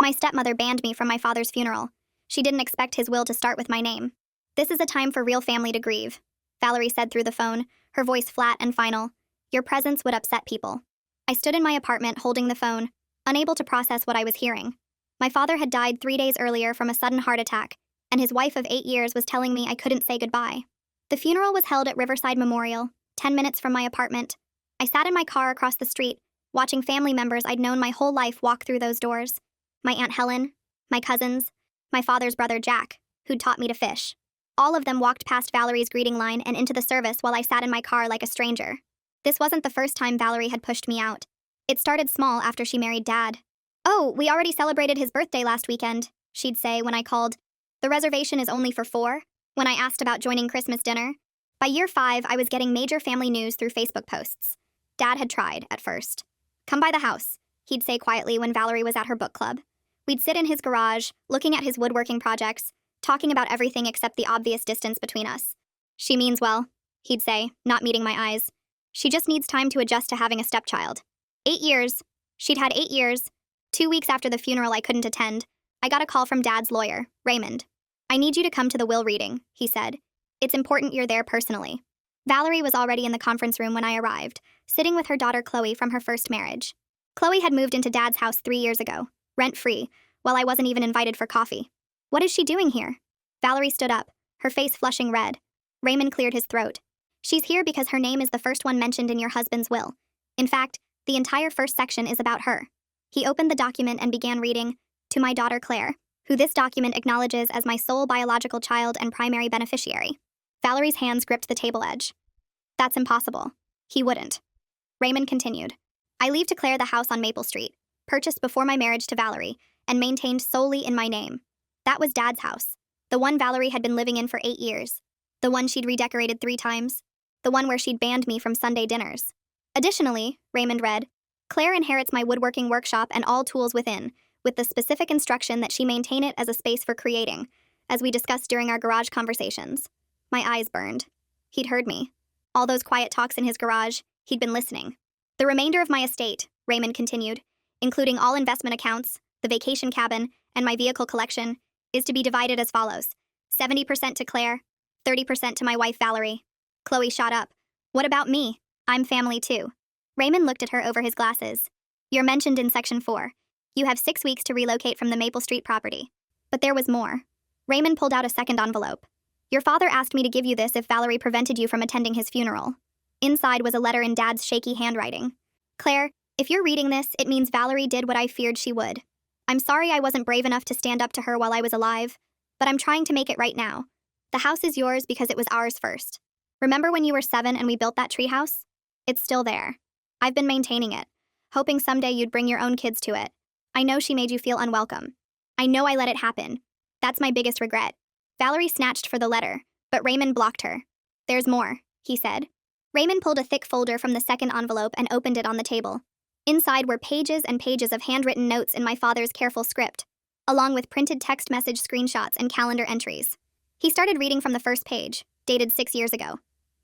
My stepmother banned me from my father's funeral. She didn't expect his will to start with my name. This is a time for real family to grieve, Valerie said through the phone, her voice flat and final. Your presence would upset people. I stood in my apartment holding the phone, unable to process what I was hearing. My father had died 3 days earlier from a sudden heart attack, and his wife of 8 years was telling me I couldn't say goodbye. The funeral was held at Riverside Memorial, 10 minutes from my apartment. I sat in my car across the street, watching family members I'd known my whole life walk through those doors. My Aunt Helen, my cousins, my father's brother Jack, who'd taught me to fish. All of them walked past Valerie's greeting line and into the service while I sat in my car like a stranger. This wasn't the first time Valerie had pushed me out. It started small after she married Dad. Oh, we already celebrated his birthday last weekend, she'd say when I called. The reservation is only for 4, when I asked about joining Christmas dinner. By year 5, I was getting major family news through Facebook posts. Dad had tried, at first. Come by the house, he'd say quietly when Valerie was at her book club. We'd sit in his garage, looking at his woodworking projects, talking about everything except the obvious distance between us. She means well, he'd say, not meeting my eyes. She just needs time to adjust to having a stepchild. 8 years. She'd had 8 years. 2 weeks after the funeral I couldn't attend, I got a call from Dad's lawyer, Raymond. I need you to come to the will reading, he said. It's important you're there personally. Valerie was already in the conference room when I arrived, sitting with her daughter Chloe from her first marriage. Chloe had moved into Dad's house 3 years ago, rent-free, while I wasn't even invited for coffee. What is she doing here? Valerie stood up, her face flushing red. Raymond cleared his throat. She's here because her name is the first one mentioned in your husband's will. In fact, the entire first section is about her. He opened the document and began reading, to my daughter Claire, who this document acknowledges as my sole biological child and primary beneficiary. Valerie's hands gripped the table edge. That's impossible. He wouldn't. Raymond continued. I leave to Claire the house on Maple Street, purchased before my marriage to Valerie, and maintained solely in my name. That was Dad's house, the one Valerie had been living in for 8 years, the one she'd redecorated 3 times, the one where she'd banned me from Sunday dinners. Additionally, Raymond read, Claire inherits my woodworking workshop and all tools within, with the specific instruction that she maintain it as a space for creating, as we discussed during our garage conversations. My eyes burned. He'd heard me. All those quiet talks in his garage, he'd been listening. The remainder of my estate, Raymond continued, including all investment accounts, the vacation cabin, and my vehicle collection, is to be divided as follows. 70% to Claire, 30% to my wife Valerie. Chloe shot up. What about me? I'm family too. Raymond looked at her over his glasses. You're mentioned in Section 4. You have 6 weeks to relocate from the Maple Street property. But there was more. Raymond pulled out a second envelope. Your father asked me to give you this if Valerie prevented you from attending his funeral. Inside was a letter in Dad's shaky handwriting. Claire, if you're reading this, it means Valerie did what I feared she would. I'm sorry I wasn't brave enough to stand up to her while I was alive, but I'm trying to make it right now. The house is yours because it was ours first. Remember when you were 7 and we built that treehouse? It's still there. I've been maintaining it, hoping someday you'd bring your own kids to it. I know she made you feel unwelcome. I know I let it happen. That's my biggest regret. Valerie snatched for the letter, but Raymond blocked her. There's more, he said. Raymond pulled a thick folder from the second envelope and opened it on the table. Inside were pages and pages of handwritten notes in my father's careful script, along with printed text message screenshots and calendar entries. He started reading from the first page, dated 6 years ago.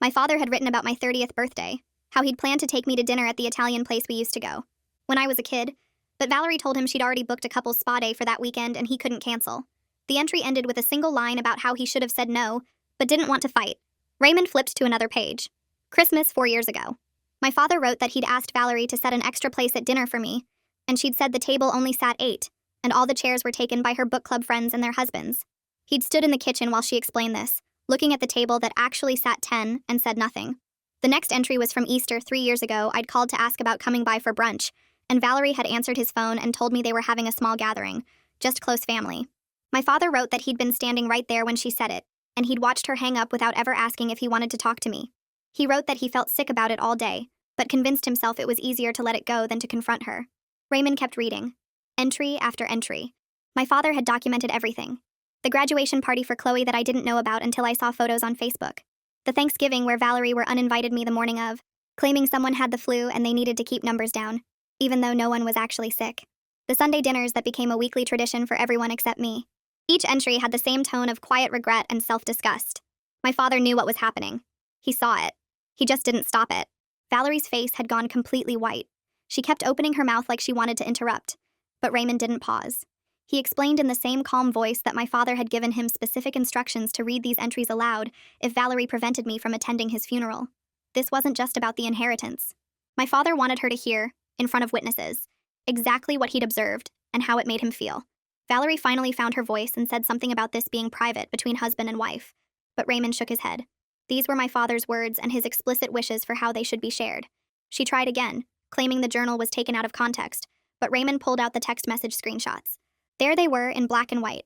My father had written about my 30th birthday, how he'd planned to take me to dinner at the Italian place we used to go, when I was a kid, but Valerie told him she'd already booked a couple's spa day for that weekend and he couldn't cancel. The entry ended with a single line about how he should have said no, but didn't want to fight. Raymond flipped to another page. Christmas 4 years ago. My father wrote that he'd asked Valerie to set an extra place at dinner for me, and she'd said the table only sat 8, and all the chairs were taken by her book club friends and their husbands. He'd stood in the kitchen while she explained this, looking at the table that actually sat 10 and said nothing. The next entry was from Easter 3 years ago. I'd called to ask about coming by for brunch, and Valerie had answered his phone and told me they were having a small gathering, just close family. My father wrote that he'd been standing right there when she said it, and he'd watched her hang up without ever asking if he wanted to talk to me. He wrote that he felt sick about it all day, but convinced himself it was easier to let it go than to confront her. Raymond kept reading. Entry after entry. My father had documented everything. The graduation party for Chloe that I didn't know about until I saw photos on Facebook. The Thanksgiving where Valerie were uninvited me the morning of, claiming someone had the flu and they needed to keep numbers down, even though no one was actually sick. The Sunday dinners that became a weekly tradition for everyone except me. Each entry had the same tone of quiet regret and self-disgust. My father knew what was happening. He saw it. He just didn't stop it. Valerie's face had gone completely white. She kept opening her mouth like she wanted to interrupt, but Raymond didn't pause. He explained in the same calm voice that my father had given him specific instructions to read these entries aloud if Valerie prevented me from attending his funeral. This wasn't just about the inheritance. My father wanted her to hear, in front of witnesses, exactly what he'd observed and how it made him feel. Valerie finally found her voice and said something about this being private between husband and wife, but Raymond shook his head. These were my father's words and his explicit wishes for how they should be shared. She tried again, claiming the journal was taken out of context, but Raymond pulled out the text message screenshots. There they were in black and white.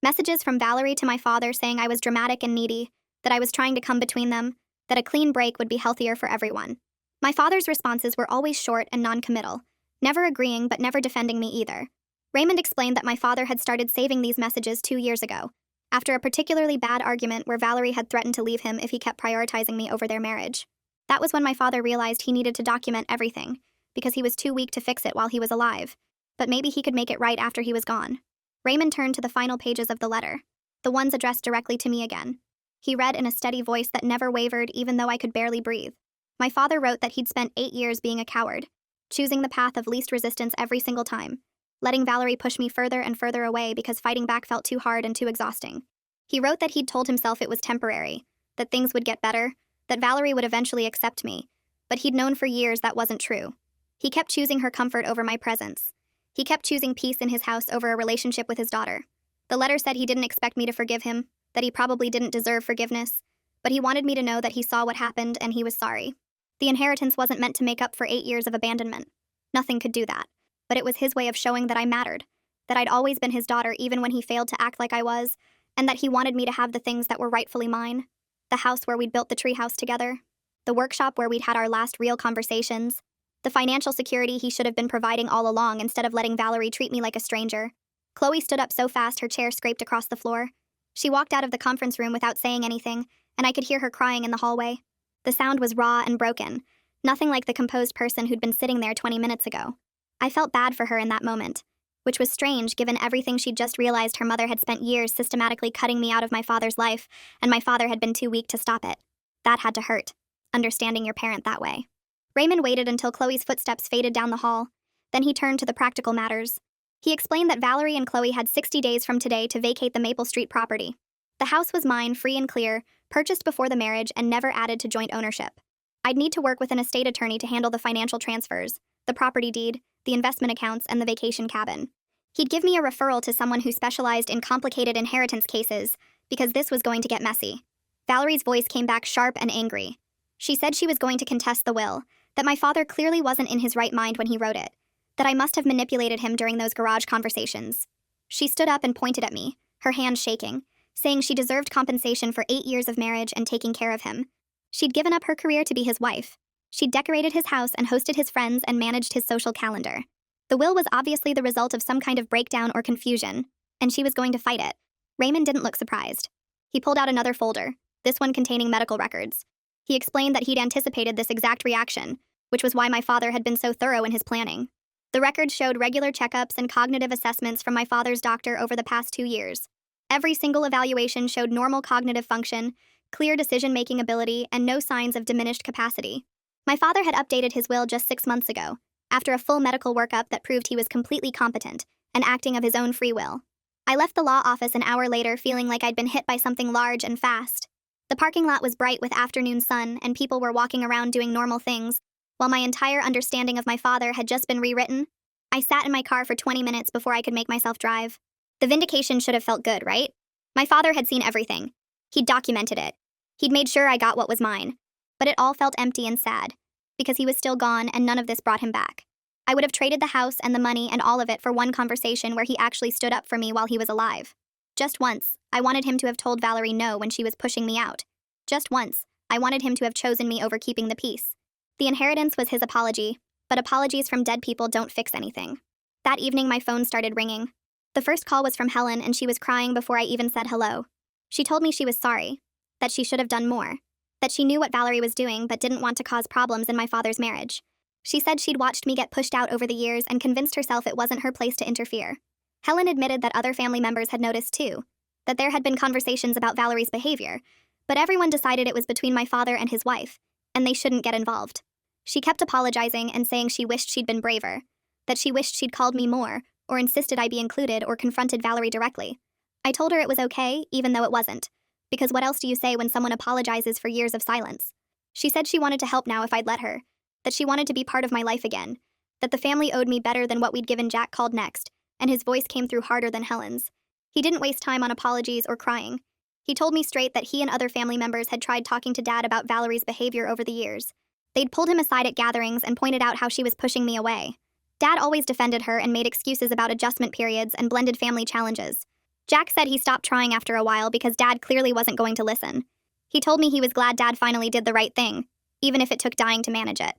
Messages from Valerie to my father saying I was dramatic and needy, that I was trying to come between them, that a clean break would be healthier for everyone. My father's responses were always short and non-committal, never agreeing but never defending me either. Raymond explained that my father had started saving these messages 2 years ago, after a particularly bad argument where Valerie had threatened to leave him if he kept prioritizing me over their marriage. That was when my father realized he needed to document everything, because he was too weak to fix it while he was alive, but maybe he could make it right after he was gone. Raymond turned to the final pages of the letter, the ones addressed directly to me again. He read in a steady voice that never wavered even though I could barely breathe. My father wrote that he'd spent 8 years being a coward, choosing the path of least resistance every single time, letting Valerie push me further and further away because fighting back felt too hard and too exhausting. He wrote that he'd told himself it was temporary, that things would get better, that Valerie would eventually accept me, but he'd known for years that wasn't true. He kept choosing her comfort over my presence. He kept choosing peace in his house over a relationship with his daughter. The letter said he didn't expect me to forgive him, that he probably didn't deserve forgiveness, but he wanted me to know that he saw what happened and he was sorry. The inheritance wasn't meant to make up for 8 years of abandonment. Nothing could do that. But it was his way of showing that I mattered, that I'd always been his daughter even when he failed to act like I was, and that he wanted me to have the things that were rightfully mine. The house where we'd built the treehouse together, the workshop where we'd had our last real conversations, the financial security he should have been providing all along instead of letting Valerie treat me like a stranger. Chloe stood up so fast her chair scraped across the floor. She walked out of the conference room without saying anything, and I could hear her crying in the hallway. The sound was raw and broken, nothing like the composed person who'd been sitting there 20 minutes ago. I felt bad for her in that moment, which was strange given everything she'd just realized her mother had spent years systematically cutting me out of my father's life, and my father had been too weak to stop it. That had to hurt, understanding your parent that way. Raymond waited until Chloe's footsteps faded down the hall. Then he turned to the practical matters. He explained that Valerie and Chloe had 60 days from today to vacate the Maple Street property. The house was mine, free and clear, purchased before the marriage and never added to joint ownership. I'd need to work with an estate attorney to handle the financial transfers, the property deed, the investment accounts, and the vacation cabin. He'd give me a referral to someone who specialized in complicated inheritance cases, because this was going to get messy. Valerie's voice came back sharp and angry. She said she was going to contest the will, that my father clearly wasn't in his right mind when he wrote it, that I must have manipulated him during those garage conversations. She stood up and pointed at me, her hand shaking, saying she deserved compensation for 8 years of marriage and taking care of him. She'd given up her career to be his wife. She'd decorated his house and hosted his friends and managed his social calendar. The will was obviously the result of some kind of breakdown or confusion, and she was going to fight it. Raymond didn't look surprised. He pulled out another folder, this one containing medical records. He explained that he'd anticipated this exact reaction, which was why my father had been so thorough in his planning. The records showed regular checkups and cognitive assessments from my father's doctor over the past 2 years. Every single evaluation showed normal cognitive function, clear decision-making ability, and no signs of diminished capacity. My father had updated his will just 6 months ago, after a full medical workup that proved he was completely competent and acting of his own free will. I left the law office an hour later feeling like I'd been hit by something large and fast. The parking lot was bright with afternoon sun, and people were walking around doing normal things, while my entire understanding of my father had just been rewritten. I sat in my car for 20 minutes before I could make myself drive. The vindication should have felt good, right? My father had seen everything. He'd documented it. He'd made sure I got what was mine. But it all felt empty and sad, because he was still gone and none of this brought him back. I would have traded the house and the money and all of it for one conversation where he actually stood up for me while he was alive. Just once, I wanted him to have told Valerie no when she was pushing me out. Just once, I wanted him to have chosen me over keeping the peace. The inheritance was his apology, but apologies from dead people don't fix anything. That evening, my phone started ringing. The first call was from Helen, and she was crying before I even said hello. She told me she was sorry, that she should have done more, that she knew what Valerie was doing but didn't want to cause problems in my father's marriage. She said she'd watched me get pushed out over the years and convinced herself it wasn't her place to interfere. Helen admitted that other family members had noticed too, that there had been conversations about Valerie's behavior, but everyone decided it was between my father and his wife, and they shouldn't get involved. She kept apologizing and saying she wished she'd been braver, that she wished she'd called me more, or insisted I be included or confronted Valerie directly. I told her it was okay, even though it wasn't. Because what else do you say when someone apologizes for years of silence? She said she wanted to help now if I'd let her, that she wanted to be part of my life again, that the family owed me better than what we'd given. Jack called next, and his voice came through harder than Helen's. He didn't waste time on apologies or crying. He told me straight that he and other family members had tried talking to Dad about Valerie's behavior over the years. They'd pulled him aside at gatherings and pointed out how she was pushing me away. Dad always defended her and made excuses about adjustment periods and blended family challenges. Jack said he stopped trying after a while because Dad clearly wasn't going to listen. He told me he was glad Dad finally did the right thing, even if it took dying to manage it.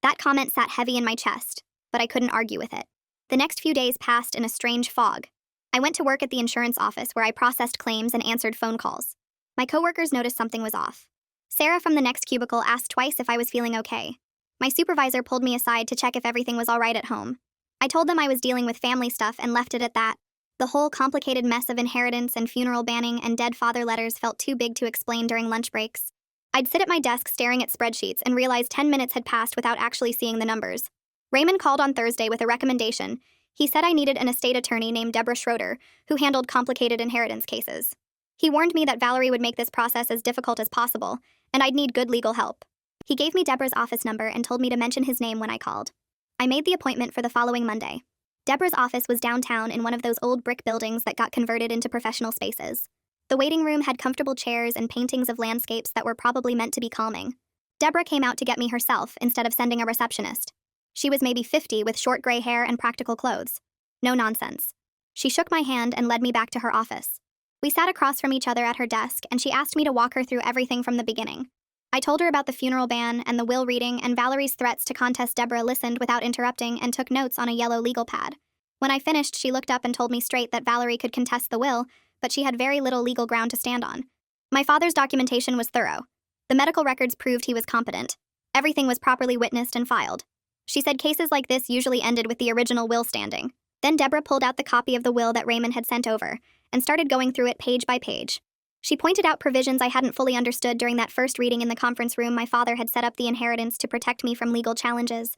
That comment sat heavy in my chest, but I couldn't argue with it. The next few days passed in a strange fog. I went to work at the insurance office where I processed claims and answered phone calls. My coworkers noticed something was off. Sarah from the next cubicle asked twice if I was feeling okay. My supervisor pulled me aside to check if everything was all right at home. I told them I was dealing with family stuff and left it at that. The whole complicated mess of inheritance and funeral banning and dead father letters felt too big to explain during lunch breaks. I'd sit at my desk staring at spreadsheets and realize 10 minutes had passed without actually seeing the numbers. Raymond called on Thursday with a recommendation. He said I needed an estate attorney named Deborah Schroeder, who handled complicated inheritance cases. He warned me that Valerie would make this process as difficult as possible, and I'd need good legal help. He gave me Deborah's office number and told me to mention his name when I called. I made the appointment for the following Monday. Deborah's office was downtown in one of those old brick buildings that got converted into professional spaces. The waiting room had comfortable chairs and paintings of landscapes that were probably meant to be calming. Deborah came out to get me herself instead of sending a receptionist. She was maybe 50 with short gray hair and practical clothes. No nonsense. She shook my hand and led me back to her office. We sat across from each other at her desk, and she asked me to walk her through everything from the beginning. I told her about the funeral ban and the will reading, and Valerie's threats to contest. Deborah listened without interrupting and took notes on a yellow legal pad. When I finished, she looked up and told me straight that Valerie could contest the will, but she had very little legal ground to stand on. My father's documentation was thorough. The medical records proved he was competent. Everything was properly witnessed and filed. She said cases like this usually ended with the original will standing. Then Deborah pulled out the copy of the will that Raymond had sent over and started going through it page by page. She pointed out provisions I hadn't fully understood during that first reading in the conference room. My father had set up the inheritance to protect me from legal challenges.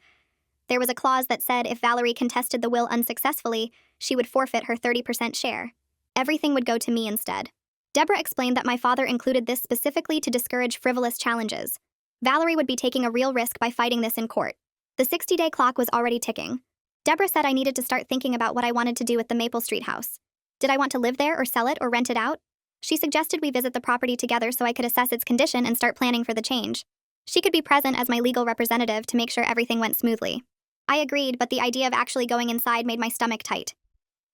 There was a clause that said if Valerie contested the will unsuccessfully, she would forfeit her 30% share. Everything would go to me instead. Deborah explained that my father included this specifically to discourage frivolous challenges. Valerie would be taking a real risk by fighting this in court. The 60-day clock was already ticking. Deborah said I needed to start thinking about what I wanted to do with the Maple Street house. Did I want to live there or sell it or rent it out? She suggested we visit the property together so I could assess its condition and start planning for the change. She could be present as my legal representative to make sure everything went smoothly. I agreed, but the idea of actually going inside made my stomach tight.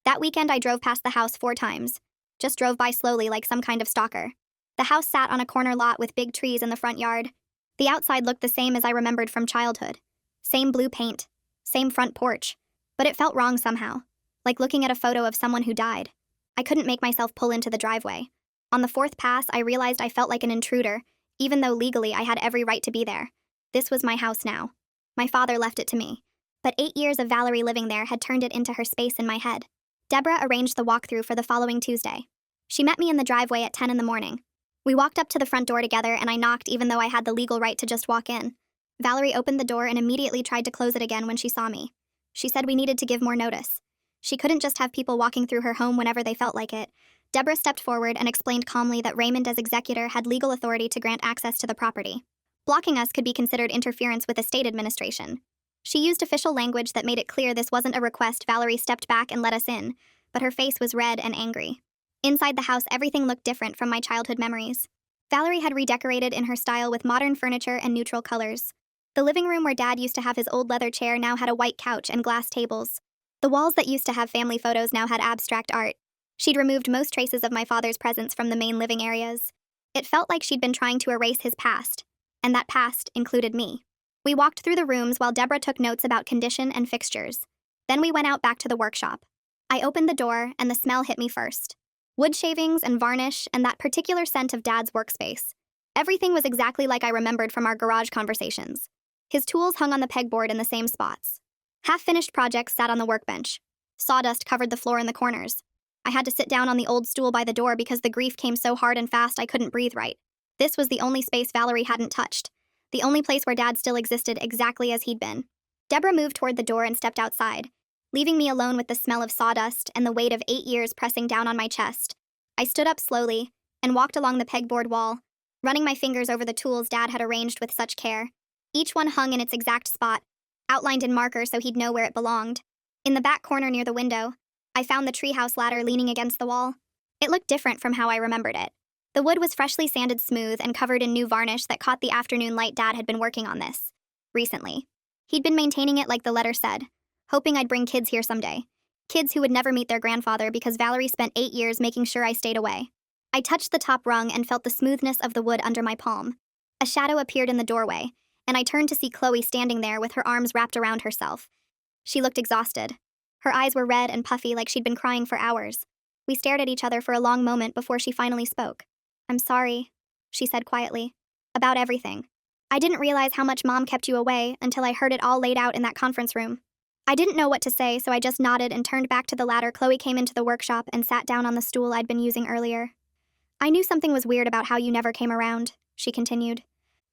That weekend I drove past the house 4 times. Just drove by slowly like some kind of stalker. The house sat on a corner lot with big trees in the front yard. The outside looked the same as I remembered from childhood. Same blue paint. Same front porch. But it felt wrong somehow. Like looking at a photo of someone who died. I couldn't make myself pull into the driveway. On the 4th pass, I realized I felt like an intruder, even though legally I had every right to be there. This was my house now. My father left it to me. But 8 years of Valerie living there had turned it into her space in my head. Deborah arranged the walkthrough for the following Tuesday. She met me in the driveway at 10 in the morning. We walked up to the front door together and I knocked even though I had the legal right to just walk in. Valerie opened the door and immediately tried to close it again when she saw me. She said we needed to give more notice. She couldn't just have people walking through her home whenever they felt like it. Deborah stepped forward and explained calmly that Raymond as executor had legal authority to grant access to the property. Blocking us could be considered interference with estate administration. She used official language that made it clear this wasn't a request. Valerie stepped back and let us in, but her face was red and angry. Inside the house, everything looked different from my childhood memories. Valerie had redecorated in her style with modern furniture and neutral colors. The living room where Dad used to have his old leather chair now had a white couch and glass tables. The walls that used to have family photos now had abstract art. She'd removed most traces of my father's presence from the main living areas. It felt like she'd been trying to erase his past, and that past included me. We walked through the rooms while Deborah took notes about condition and fixtures. Then we went out back to the workshop. I opened the door, and the smell hit me first. Wood shavings and varnish and that particular scent of Dad's workspace. Everything was exactly like I remembered from our garage conversations. His tools hung on the pegboard in the same spots. Half-finished projects sat on the workbench. Sawdust covered the floor in the corners. I had to sit down on the old stool by the door because the grief came so hard and fast I couldn't breathe right. This was the only space Valerie hadn't touched. The only place where Dad still existed exactly as he'd been. Deborah moved toward the door and stepped outside. leaving me alone with the smell of sawdust and the weight of 8 years pressing down on my chest. I stood up slowly and walked along the pegboard wall, running my fingers over the tools Dad had arranged with such care. Each one hung in its exact spot, outlined in marker so he'd know where it belonged. In the back corner near the window, I found the treehouse ladder leaning against the wall. It looked different from how I remembered it. The wood was freshly sanded smooth and covered in new varnish that caught the afternoon light. Dad had been working on this recently. He'd been maintaining it like the letter said, hoping I'd bring kids here someday. Kids who would never meet their grandfather because Valerie spent 8 years making sure I stayed away. I touched the top rung and felt the smoothness of the wood under my palm. A shadow appeared in the doorway, and I turned to see Chloe standing there with her arms wrapped around herself. She looked exhausted. Her eyes were red and puffy like she'd been crying for hours. We stared at each other for a long moment before she finally spoke. "I'm sorry," she said quietly, "about everything. I didn't realize how much Mom kept you away until I heard it all laid out in that conference room." I didn't know what to say, so I just nodded and turned back to the ladder. Chloe came into the workshop and sat down on the stool I'd been using earlier. "I knew something was weird about how you never came around," she continued.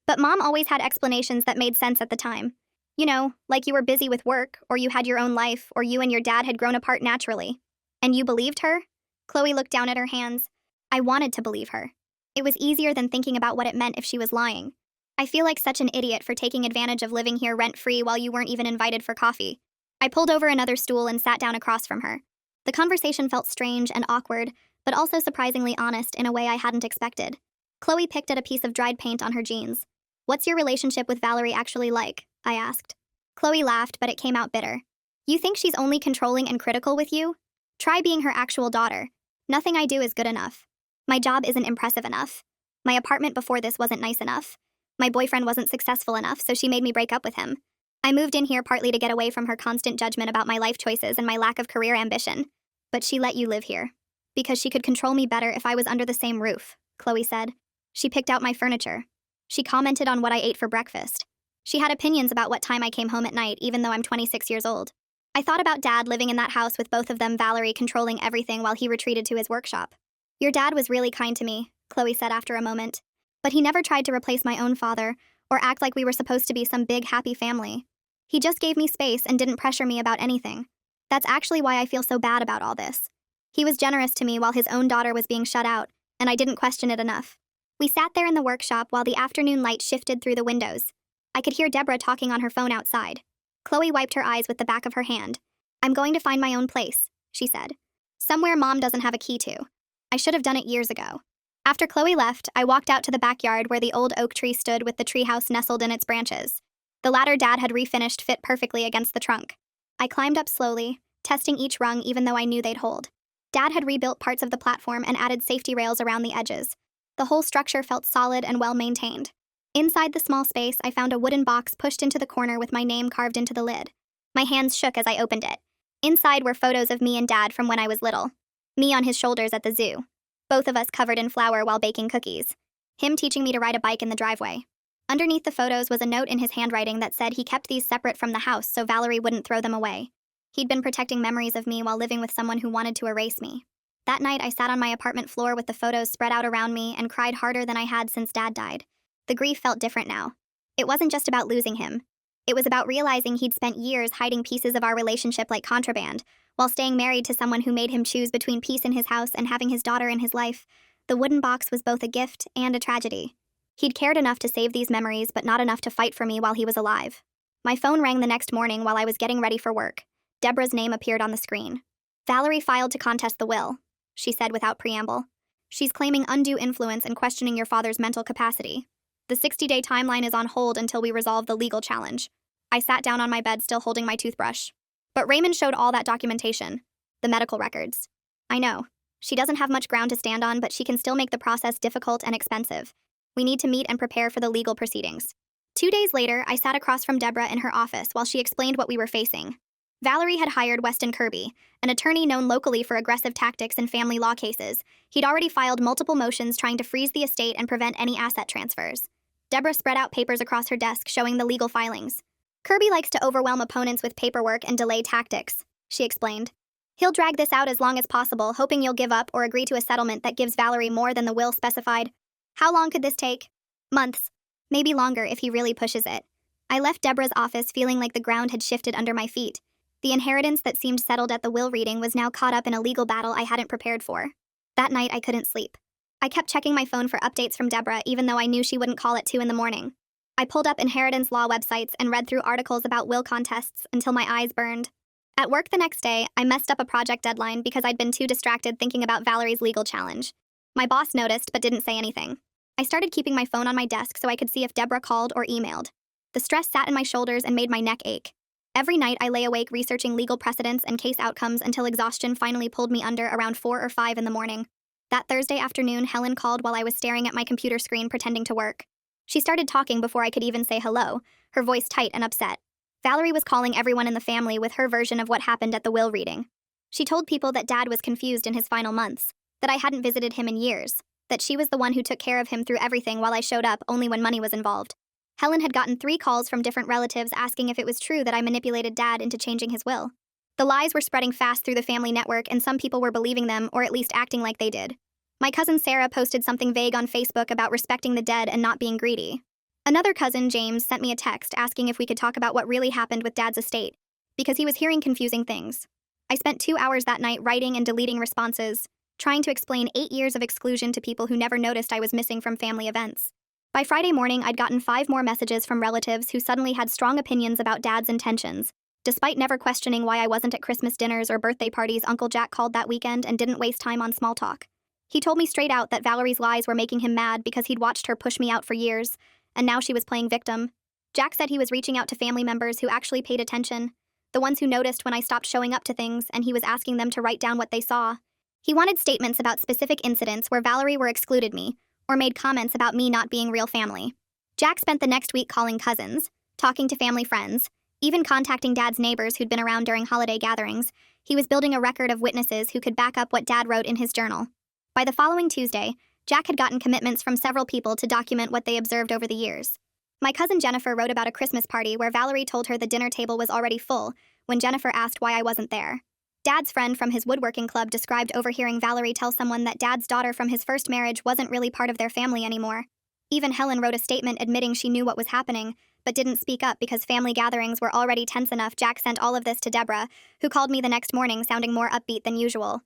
"But Mom always had explanations that made sense at the time. You know, like you were busy with work, or you had your own life, or you and your dad had grown apart naturally. And you believed her?" Chloe looked down at her hands. I wanted to believe her. It was easier than thinking about what it meant if she was lying. "I feel like such an idiot for taking advantage of living here rent-free while you weren't even invited for coffee." I pulled over another stool and sat down across from her. The conversation felt strange and awkward, but also surprisingly honest in a way I hadn't expected. Chloe picked at a piece of dried paint on her jeans. "What's your relationship with Valerie actually like?" I asked. Chloe laughed, but it came out bitter. "You think she's only controlling and critical with you? Try being her actual daughter. Nothing I do is good enough. My job isn't impressive enough. My apartment before this wasn't nice enough. My boyfriend wasn't successful enough, so she made me break up with him. I moved in here partly to get away from her constant judgment about my life choices and my lack of career ambition. But she let you live here. Because she could control me better if I was under the same roof," Chloe said. "She picked out my furniture. She commented on what I ate for breakfast. She had opinions about what time I came home at night, even though I'm 26 years old. I thought about Dad living in that house with both of them, Valerie controlling everything while he retreated to his workshop. Your dad was really kind to me," Chloe said after a moment. "But he never tried to replace my own father or act like we were supposed to be some big, happy family. He just gave me space and didn't pressure me about anything. That's actually why I feel so bad about all this. He was generous to me while his own daughter was being shut out, and I didn't question it enough." We sat there in the workshop while the afternoon light shifted through the windows. I could hear Deborah talking on her phone outside. Chloe wiped her eyes with the back of her hand. "I'm going to find my own place," she said. "Somewhere Mom doesn't have a key to. I should have done it years ago." After Chloe left, I walked out to the backyard where the old oak tree stood with the treehouse nestled in its branches. The ladder Dad had refinished fit perfectly against the trunk. I climbed up slowly, testing each rung even though I knew they'd hold. Dad had rebuilt parts of the platform and added safety rails around the edges. The whole structure felt solid and well-maintained. Inside the small space, I found a wooden box pushed into the corner with my name carved into the lid. My hands shook as I opened it. Inside were photos of me and Dad from when I was little. Me on his shoulders at the zoo. Both of us covered in flour while baking cookies. Him teaching me to ride a bike in the driveway. Underneath the photos was a note in his handwriting that said he kept these separate from the house so Valerie wouldn't throw them away. He'd been protecting memories of me while living with someone who wanted to erase me. That night, I sat on my apartment floor with the photos spread out around me and cried harder than I had since Dad died. The grief felt different now. It wasn't just about losing him. It was about realizing he'd spent years hiding pieces of our relationship like contraband, while staying married to someone who made him choose between peace in his house and having his daughter in his life. The wooden box was both a gift and a tragedy. He'd cared enough to save these memories, but not enough to fight for me while he was alive. My phone rang the next morning while I was getting ready for work. Deborah's name appeared on the screen. "Valerie filed to contest the will," she said without preamble. "She's claiming undue influence and questioning your father's mental capacity. The 60-day timeline is on hold until we resolve the legal challenge." I sat down on my bed still holding my toothbrush. "But Raymond showed all that documentation. The medical records." "I know. She doesn't have much ground to stand on, but she can still make the process difficult and expensive. We need to meet and prepare for the legal proceedings." 2 days later, I sat across from Deborah in her office while she explained what we were facing. Valerie had hired Weston Kirby, an attorney known locally for aggressive tactics in family law cases. He'd already filed multiple motions trying to freeze the estate and prevent any asset transfers. Deborah spread out papers across her desk showing the legal filings. "Kirby likes to overwhelm opponents with paperwork and delay tactics," she explained. "He'll drag this out as long as possible, hoping you'll give up or agree to a settlement that gives Valerie more than the will specified. How long could this take? Months. Maybe longer if he really pushes it." I left Deborah's office feeling like the ground had shifted under my feet. The inheritance that seemed settled at the will reading was now caught up in a legal battle I hadn't prepared for. That night, I couldn't sleep. I kept checking my phone for updates from Deborah, even though I knew she wouldn't call at 2 in the morning. I pulled up inheritance law websites and read through articles about will contests until my eyes burned. At work the next day, I messed up a project deadline because I'd been too distracted thinking about Valerie's legal challenge. My boss noticed but didn't say anything. I started keeping my phone on my desk so I could see if Deborah called or emailed. The stress sat in my shoulders and made my neck ache. Every night I lay awake researching legal precedents and case outcomes until exhaustion finally pulled me under around 4 or 5 in the morning. That Thursday afternoon, Helen called while I was staring at my computer screen pretending to work. She started talking before I could even say hello, her voice tight and upset. Valerie was calling everyone in the family with her version of what happened at the will reading. She told people that Dad was confused in his final months, that I hadn't visited him in years, that she was the one who took care of him through everything while I showed up only when money was involved. Helen had gotten 3 calls from different relatives asking if it was true that I manipulated Dad into changing his will. The lies were spreading fast through the family network and some people were believing them or at least acting like they did. My cousin Sarah posted something vague on Facebook about respecting the dead and not being greedy. Another cousin, James, sent me a text asking if we could talk about what really happened with Dad's estate, because he was hearing confusing things. I spent 2 hours that night writing and deleting responses, trying to explain 8 years of exclusion to people who never noticed I was missing from family events. By Friday morning, I'd gotten 5 more messages from relatives who suddenly had strong opinions about Dad's intentions. Despite never questioning why I wasn't at Christmas dinners or birthday parties, Uncle Jack called that weekend and didn't waste time on small talk. He told me straight out that Valerie's lies were making him mad because he'd watched her push me out for years, and now she was playing victim. Jack said he was reaching out to family members who actually paid attention, the ones who noticed when I stopped showing up to things, and he was asking them to write down what they saw. He wanted statements about specific incidents where Valerie were excluded me, or made comments about me not being real family. Jack spent the next week calling cousins, talking to family friends, even contacting Dad's neighbors who'd been around during holiday gatherings. He was building a record of witnesses who could back up what Dad wrote in his journal. By the following Tuesday, Jack had gotten commitments from several people to document what they observed over the years. My cousin Jennifer wrote about a Christmas party where Valerie told her the dinner table was already full when Jennifer asked why I wasn't there. Dad's friend from his woodworking club described overhearing Valerie tell someone that Dad's daughter from his first marriage wasn't really part of their family anymore. Even Helen wrote a statement admitting she knew what was happening, but didn't speak up because family gatherings were already tense enough. Jack sent all of this to Deborah, who called me the next morning sounding more upbeat than usual.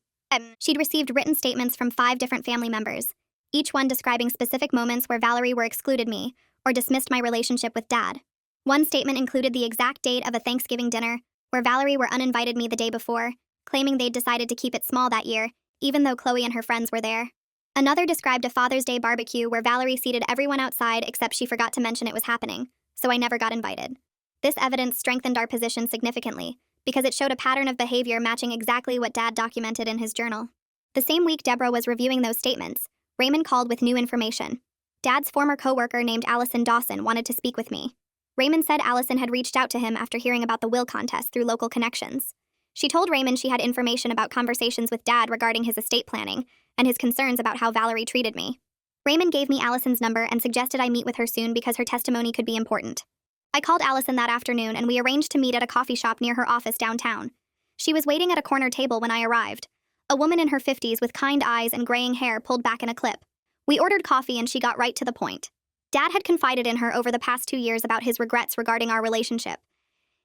She'd received written statements from 5 different family members, each one describing specific moments where Valerie were excluded me or dismissed my relationship with Dad. One statement included the exact date of a Thanksgiving dinner where Valerie were uninvited me the day before, claiming they'd decided to keep it small that year, even though Chloe and her friends were there. Another described a Father's Day barbecue where Valerie seated everyone outside except she forgot to mention it was happening, so I never got invited. This evidence strengthened our position significantly, because it showed a pattern of behavior matching exactly what Dad documented in his journal. The same week Deborah was reviewing those statements, Raymond called with new information. Dad's former coworker named Allison Dawson wanted to speak with me. Raymond said Allison had reached out to him after hearing about the will contest through local connections. She told Raymond she had information about conversations with Dad regarding his estate planning and his concerns about how Valerie treated me. Raymond gave me Allison's number and suggested I meet with her soon because her testimony could be important. I called Allison that afternoon and we arranged to meet at a coffee shop near her office downtown. She was waiting at a corner table when I arrived. A woman in her 50s with kind eyes and graying hair pulled back in a clip. We ordered coffee and she got right to the point. Dad had confided in her over the past 2 years about his regrets regarding our relationship.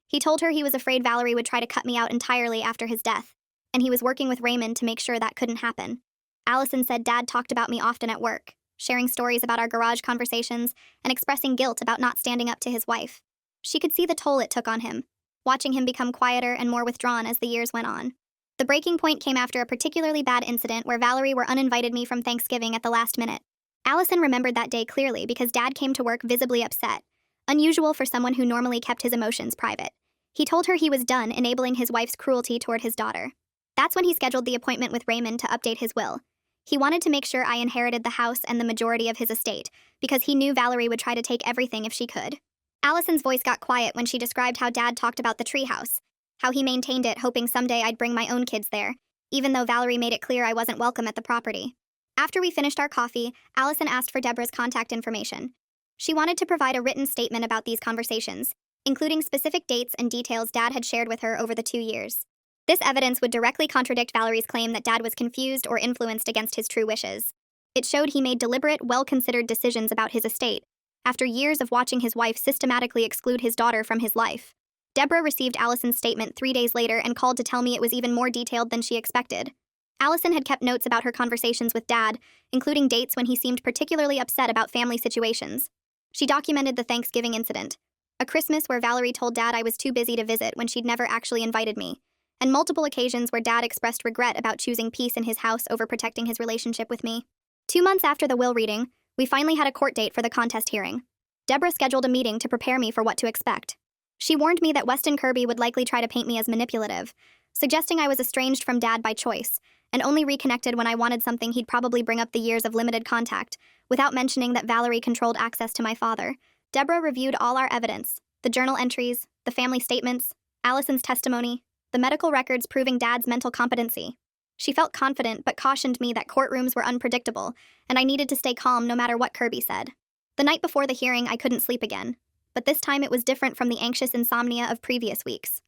He told her he was afraid Valerie would try to cut me out entirely after his death, and he was working with Raymond to make sure that couldn't happen. Allison said Dad talked about me often at work, sharing stories about our garage conversations and expressing guilt about not standing up to his wife. She could see the toll it took on him, watching him become quieter and more withdrawn as the years went on. The breaking point came after a particularly bad incident where Valerie were uninvited me from Thanksgiving at the last minute. Allison remembered that day clearly because Dad came to work visibly upset, unusual for someone who normally kept his emotions private. He told her he was done enabling his wife's cruelty toward his daughter. That's when he scheduled the appointment with Raymond to update his will. He wanted to make sure I inherited the house and the majority of his estate, because he knew Valerie would try to take everything if she could. Allison's voice got quiet when she described how Dad talked about the treehouse, how he maintained it hoping someday I'd bring my own kids there, even though Valerie made it clear I wasn't welcome at the property. After we finished our coffee, Allison asked for Deborah's contact information. She wanted to provide a written statement about these conversations, including specific dates and details Dad had shared with her over the 2 years. This evidence would directly contradict Valerie's claim that Dad was confused or influenced against his true wishes. It showed he made deliberate, well-considered decisions about his estate, after years of watching his wife systematically exclude his daughter from his life. Deborah received Allison's statement 3 days later and called to tell me it was even more detailed than she expected. Allison had kept notes about her conversations with Dad, including dates when he seemed particularly upset about family situations. She documented the Thanksgiving incident, a Christmas where Valerie told Dad I was too busy to visit when she'd never actually invited me, and multiple occasions where Dad expressed regret about choosing peace in his house over protecting his relationship with me. 2 months after the will reading, we finally had a court date for the contest hearing. Deborah scheduled a meeting to prepare me for what to expect. She warned me that Weston Kirby would likely try to paint me as manipulative, suggesting I was estranged from Dad by choice, and only reconnected when I wanted something. He'd probably bring up the years of limited contact, without mentioning that Valerie controlled access to my father. Deborah reviewed all our evidence, the journal entries, the family statements, Allison's testimony, the medical records proving Dad's mental competency. She felt confident but cautioned me that courtrooms were unpredictable, and I needed to stay calm no matter what Kirby said. The night before the hearing, I couldn't sleep again, but this time it was different from the anxious insomnia of previous weeks.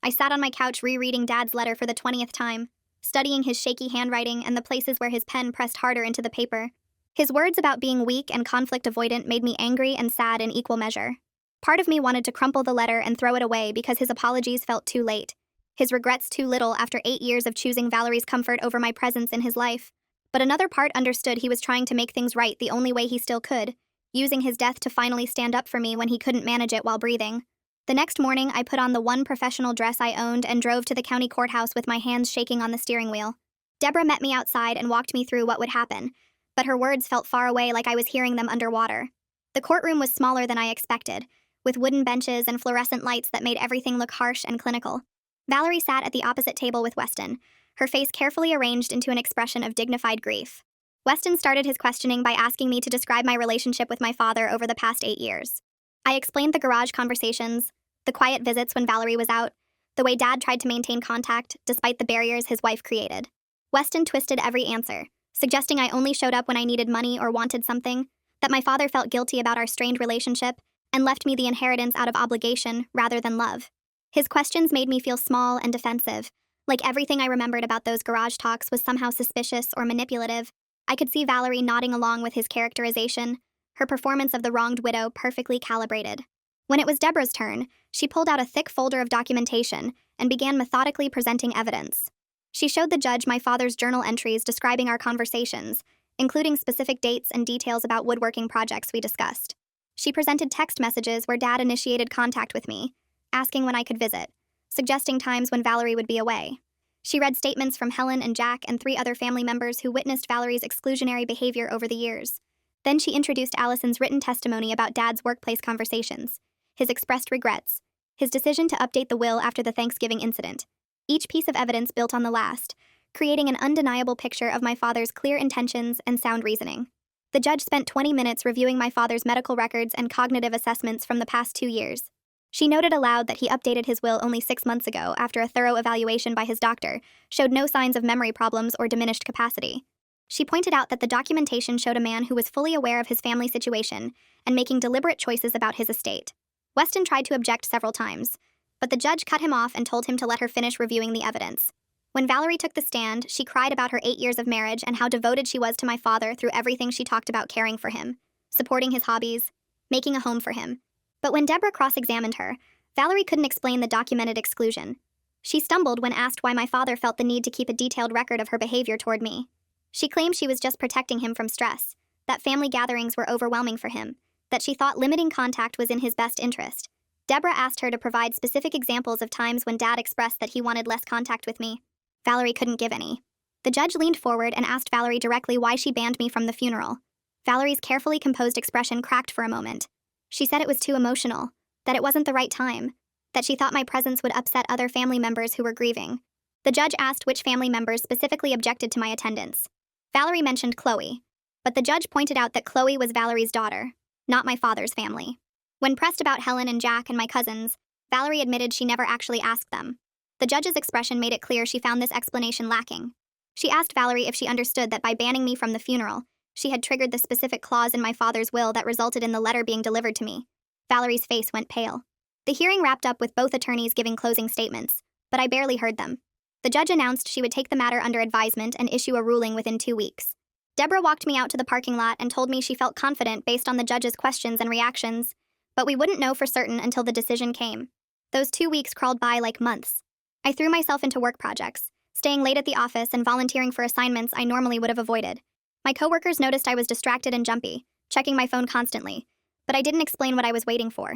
I sat on my couch rereading Dad's letter for the 20th time, studying his shaky handwriting and the places where his pen pressed harder into the paper. His words about being weak and conflict avoidant made me angry and sad in equal measure. Part of me wanted to crumple the letter and throw it away because his apologies felt too late, his regrets too little after 8 years of choosing Valerie's comfort over my presence in his life. But another part understood he was trying to make things right the only way he still could, using his death to finally stand up for me when he couldn't manage it while breathing. The next morning, I put on the one professional dress I owned and drove to the county courthouse with my hands shaking on the steering wheel. Deborah met me outside and walked me through what would happen, but her words felt far away, like I was hearing them underwater. The courtroom was smaller than I expected, with wooden benches and fluorescent lights that made everything look harsh and clinical. Valerie sat at the opposite table with Weston, her face carefully arranged into an expression of dignified grief. Weston started his questioning by asking me to describe my relationship with my father over the past 8 years. I explained the garage conversations, the quiet visits when Valerie was out, the way Dad tried to maintain contact despite the barriers his wife created. Weston twisted every answer, suggesting I only showed up when I needed money or wanted something, that my father felt guilty about our strained relationship, and left me the inheritance out of obligation rather than love. His questions made me feel small and defensive, like everything I remembered about those garage talks was somehow suspicious or manipulative. I could see Valerie nodding along with his characterization, her performance of the wronged widow perfectly calibrated. When it was Deborah's turn, she pulled out a thick folder of documentation and began methodically presenting evidence. She showed the judge my father's journal entries describing our conversations, including specific dates and details about woodworking projects we discussed. She presented text messages where Dad initiated contact with me, asking when I could visit, suggesting times when Valerie would be away. She read statements from Helen and Jack and 3 other family members who witnessed Valerie's exclusionary behavior over the years. Then she introduced Allison's written testimony about Dad's workplace conversations, his expressed regrets, his decision to update the will after the Thanksgiving incident. Each piece of evidence built on the last, creating an undeniable picture of my father's clear intentions and sound reasoning. The judge spent 20 minutes reviewing my father's medical records and cognitive assessments from the past 2 years. She noted aloud that he updated his will only 6 months ago after a thorough evaluation by his doctor showed no signs of memory problems or diminished capacity. She pointed out that the documentation showed a man who was fully aware of his family situation and making deliberate choices about his estate. Weston tried to object several times, but the judge cut him off and told him to let her finish reviewing the evidence. When Valerie took the stand, she cried about her 8 years of marriage and how devoted she was to my father through everything. She talked about caring for him, supporting his hobbies, making a home for him. But when Deborah cross-examined her, Valerie couldn't explain the documented exclusion. She stumbled when asked why my father felt the need to keep a detailed record of her behavior toward me. She claimed she was just protecting him from stress, that family gatherings were overwhelming for him, that she thought limiting contact was in his best interest. Deborah asked her to provide specific examples of times when Dad expressed that he wanted less contact with me. Valerie couldn't give any. The judge leaned forward and asked Valerie directly why she banned me from the funeral. Valerie's carefully composed expression cracked for a moment. She said it was too emotional, that it wasn't the right time, that she thought my presence would upset other family members who were grieving. The judge asked which family members specifically objected to my attendance. Valerie mentioned Chloe, but the judge pointed out that Chloe was Valerie's daughter, not my father's family. When pressed about Helen and Jack and my cousins, Valerie admitted she never actually asked them. The judge's expression made it clear she found this explanation lacking. She asked Valerie if she understood that by banning me from the funeral, she had triggered the specific clause in my father's will that resulted in the letter being delivered to me. Valerie's face went pale. The hearing wrapped up with both attorneys giving closing statements, but I barely heard them. The judge announced she would take the matter under advisement and issue a ruling within 2 weeks. Deborah walked me out to the parking lot and told me she felt confident based on the judge's questions and reactions, but we wouldn't know for certain until the decision came. Those 2 weeks crawled by like months. I threw myself into work projects, staying late at the office and volunteering for assignments I normally would have avoided. My coworkers noticed I was distracted and jumpy, checking my phone constantly, but I didn't explain what I was waiting for.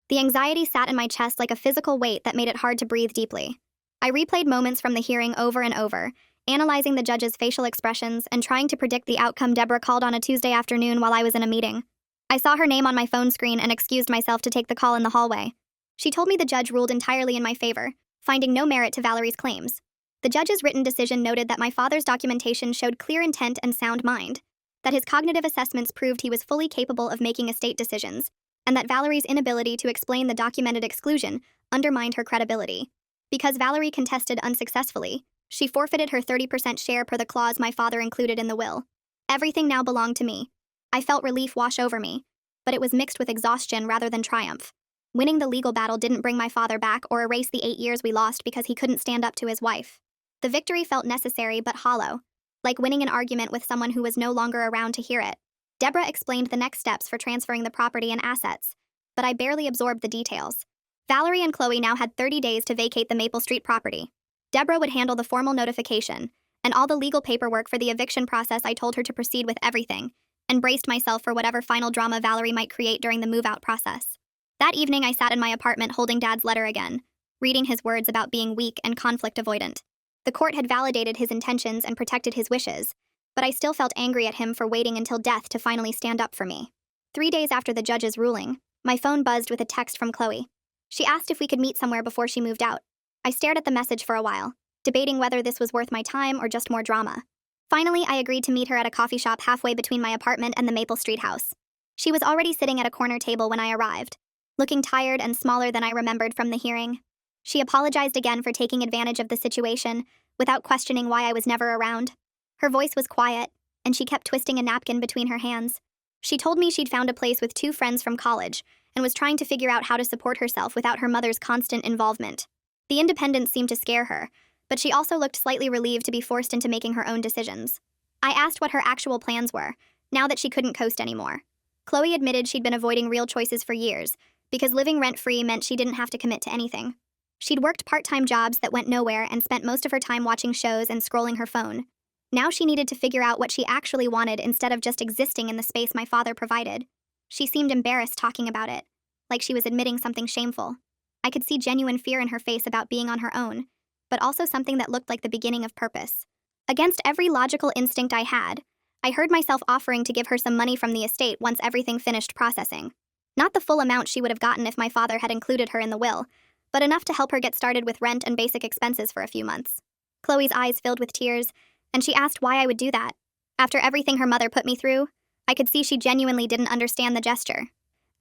The anxiety sat in my chest like a physical weight that made it hard to breathe deeply. I replayed moments from the hearing over and over, analyzing the judge's facial expressions and trying to predict the outcome. Deborah called on a Tuesday afternoon while I was in a meeting. I saw her name on my phone screen and excused myself to take the call in the hallway. She told me the judge ruled entirely in my favor, finding no merit to Valerie's claims. The judge's written decision noted that my father's documentation showed clear intent and sound mind, that his cognitive assessments proved he was fully capable of making estate decisions, and that Valerie's inability to explain the documented exclusion undermined her credibility. Because Valerie contested unsuccessfully, she forfeited her 30% share per the clause my father included in the will. Everything now belonged to me. I felt relief wash over me, but it was mixed with exhaustion rather than triumph. Winning the legal battle didn't bring my father back or erase the 8 years we lost because he couldn't stand up to his wife. The victory felt necessary but hollow, like winning an argument with someone who was no longer around to hear it. Deborah explained the next steps for transferring the property and assets, but I barely absorbed the details. Valerie and Chloe now had 30 days to vacate the Maple Street property. Deborah would handle the formal notification, and all the legal paperwork for the eviction process. I told her to proceed with everything, and braced myself for whatever final drama Valerie might create during the move-out process. That evening I sat in my apartment holding Dad's letter again, reading his words about being weak and conflict avoidant. The court had validated his intentions and protected his wishes, but I still felt angry at him for waiting until death to finally stand up for me. 3 days after the judge's ruling, my phone buzzed with a text from Chloe. She asked if we could meet somewhere before she moved out. I stared at the message for a while, debating whether this was worth my time or just more drama. Finally, I agreed to meet her at a coffee shop halfway between my apartment and the Maple Street house. She was already sitting at a corner table when I arrived, looking tired and smaller than I remembered from the hearing. She apologized again for taking advantage of the situation, without questioning why I was never around. Her voice was quiet, and she kept twisting a napkin between her hands. She told me she'd found a place with 2 friends from college, and was trying to figure out how to support herself without her mother's constant involvement. The independence seemed to scare her, but she also looked slightly relieved to be forced into making her own decisions. I asked what her actual plans were, now that she couldn't coast anymore. Chloe admitted she'd been avoiding real choices for years, because living rent-free meant she didn't have to commit to anything. She'd worked part-time jobs that went nowhere and spent most of her time watching shows and scrolling her phone. Now she needed to figure out what she actually wanted instead of just existing in the space my father provided. She seemed embarrassed talking about it, like she was admitting something shameful. I could see genuine fear in her face about being on her own, but also something that looked like the beginning of purpose. Against every logical instinct I had, I heard myself offering to give her some money from the estate once everything finished processing. Not the full amount she would have gotten if my father had included her in the will, but enough to help her get started with rent and basic expenses for a few months. Chloe's eyes filled with tears, and she asked why I would do that. After everything her mother put me through, I could see she genuinely didn't understand the gesture.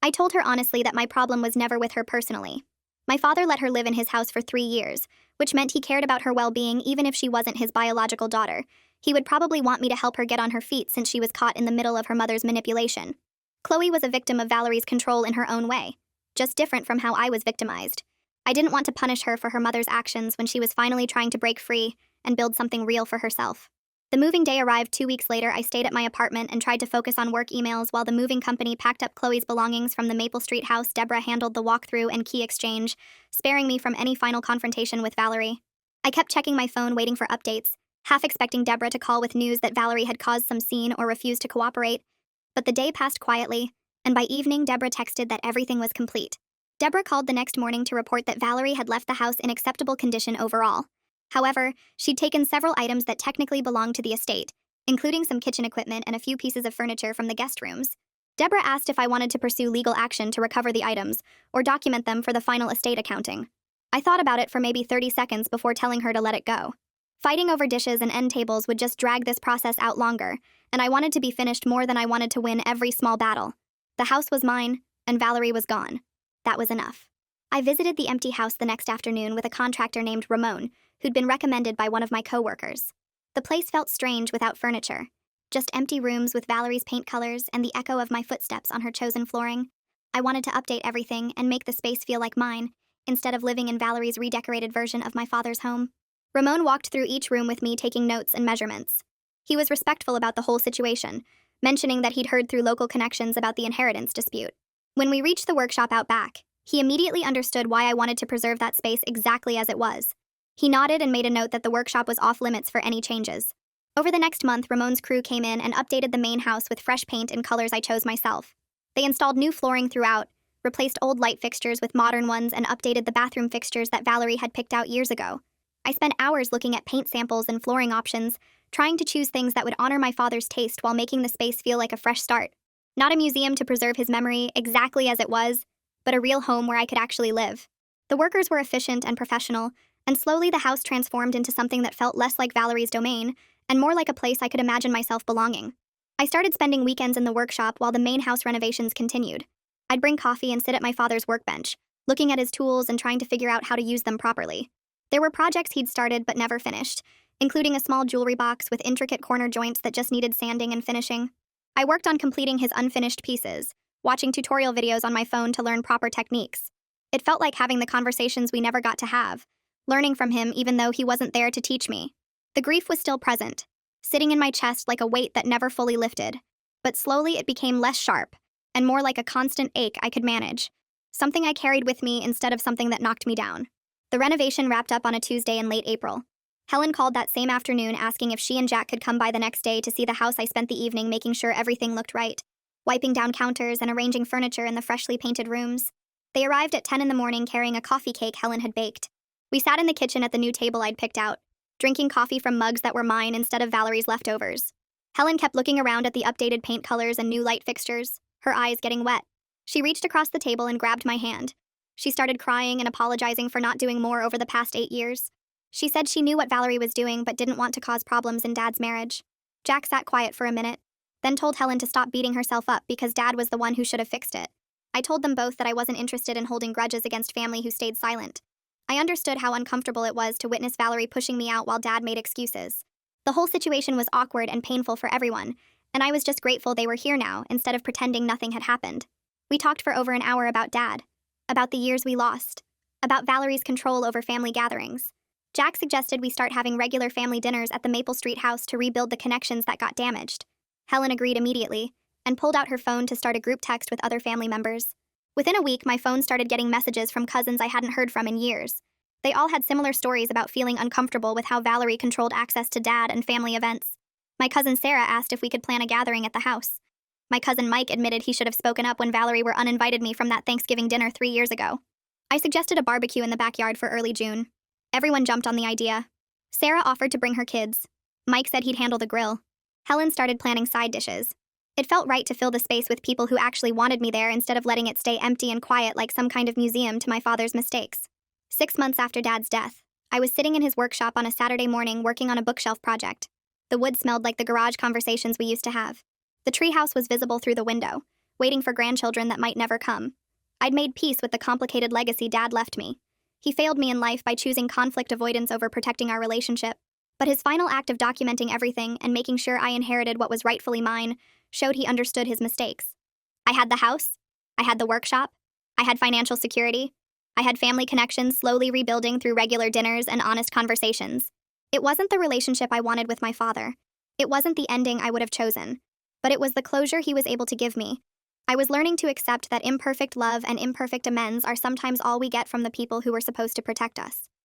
I told her honestly that my problem was never with her personally. My father let her live in his house for 3 years, which meant he cared about her well-being even if she wasn't his biological daughter. He would probably want me to help her get on her feet since she was caught in the middle of her mother's manipulation. Chloe was a victim of Valerie's control in her own way, just different from how I was victimized. I didn't want to punish her for her mother's actions when she was finally trying to break free and build something real for herself. The moving day arrived 2 weeks later. I stayed at my apartment and tried to focus on work emails while the moving company packed up Chloe's belongings from the Maple Street house. Deborah handled the walkthrough and key exchange, sparing me from any final confrontation with Valerie. I kept checking my phone waiting for updates, half expecting Deborah to call with news that Valerie had caused some scene or refused to cooperate. But the day passed quietly, and by evening Deborah texted that everything was complete. Deborah called the next morning to report that Valerie had left the house in acceptable condition overall. However, she'd taken several items that technically belonged to the estate, including some kitchen equipment and a few pieces of furniture from the guest rooms. Deborah asked if I wanted to pursue legal action to recover the items, or document them for the final estate accounting. I thought about it for maybe 30 seconds before telling her to let it go. Fighting over dishes and end tables would just drag this process out longer, and I wanted to be finished more than I wanted to win every small battle. The house was mine, and Valerie was gone. That was enough. I visited the empty house the next afternoon with a contractor named Ramon, who'd been recommended by one of my coworkers. The place felt strange without furniture, just empty rooms with Valerie's paint colors and the echo of my footsteps on her chosen flooring. I wanted to update everything and make the space feel like mine, instead of living in Valerie's redecorated version of my father's home. Ramon walked through each room with me, taking notes and measurements. He was respectful about the whole situation, mentioning that he'd heard through local connections about the inheritance dispute. When we reached the workshop out back, He immediately understood why I wanted to preserve that space exactly as it was. He nodded and made a note that the workshop was off limits for any changes. Over the next month, Ramon's crew came in and updated the main house with fresh paint in colors I chose myself. They installed new flooring throughout, replaced old light fixtures with modern ones, and updated the bathroom fixtures that Valerie had picked out years ago. I spent hours looking at paint samples and flooring options, trying to choose things that would honor my father's taste while making the space feel like a fresh start. Not a museum to preserve his memory exactly as it was, but a real home where I could actually live. The workers were efficient and professional, and slowly the house transformed into something that felt less like Valerie's domain and more like a place I could imagine myself belonging. I started spending weekends in the workshop while the main house renovations continued. I'd bring coffee and sit at my father's workbench, looking at his tools and trying to figure out how to use them properly. There were projects he'd started but never finished, including a small jewelry box with intricate corner joints that just needed sanding and finishing. I worked on completing his unfinished pieces, watching tutorial videos on my phone to learn proper techniques. It felt like having the conversations we never got to have, learning from him even though he wasn't there to teach me. The grief was still present, sitting in my chest like a weight that never fully lifted. But slowly it became less sharp, and more like a constant ache I could manage, something I carried with me instead of something that knocked me down. The renovation wrapped up on a Tuesday in late April. Helen called that same afternoon asking if she and Jack could come by the next day to see the house. I spent the evening making sure everything looked right, wiping down counters and arranging furniture in the freshly painted rooms. They arrived at 10 in the morning carrying a coffee cake Helen had baked. We sat in the kitchen at the new table I'd picked out, drinking coffee from mugs that were mine instead of Valerie's leftovers. Helen kept looking around at the updated paint colors and new light fixtures, her eyes getting wet. She reached across the table and grabbed my hand. She started crying and apologizing for not doing more over the past 8 years. She said she knew what Valerie was doing but didn't want to cause problems in Dad's marriage. Jack sat quiet for a minute, then told Helen to stop beating herself up because Dad was the one who should have fixed it. I told them both that I wasn't interested in holding grudges against family who stayed silent. I understood how uncomfortable it was to witness Valerie pushing me out while Dad made excuses. The whole situation was awkward and painful for everyone, and I was just grateful they were here now instead of pretending nothing had happened. We talked for over an hour about Dad, about the years we lost, about Valerie's control over family gatherings. Jack suggested we start having regular family dinners at the Maple Street house to rebuild the connections that got damaged. Helen agreed immediately and pulled out her phone to start a group text with other family members. Within a week, my phone started getting messages from cousins I hadn't heard from in years. They all had similar stories about feeling uncomfortable with how Valerie controlled access to Dad and family events. My cousin Sarah asked if we could plan a gathering at the house. My cousin Mike admitted he should have spoken up when Valerie were uninvited me from that Thanksgiving dinner 3 years ago. I suggested a barbecue in the backyard for early June. Everyone jumped on the idea. Sarah offered to bring her kids. Mike said he'd handle the grill. Helen started planning side dishes. It felt right to fill the space with people who actually wanted me there instead of letting it stay empty and quiet like some kind of museum to my father's mistakes. 6 months after Dad's death, I was sitting in his workshop on a Saturday morning working on a bookshelf project. The wood smelled like the garage conversations we used to have. The treehouse was visible through the window, waiting for grandchildren that might never come. I'd made peace with the complicated legacy Dad left me. He failed me in life by choosing conflict avoidance over protecting our relationship. But his final act of documenting everything and making sure I inherited what was rightfully mine showed he understood his mistakes. I had the house. I had the workshop. I had financial security. I had family connections slowly rebuilding through regular dinners and honest conversations. It wasn't the relationship I wanted with my father. It wasn't the ending I would have chosen. But it was the closure he was able to give me. I was learning to accept that imperfect love and imperfect amends are sometimes all we get from the people who were supposed to protect us.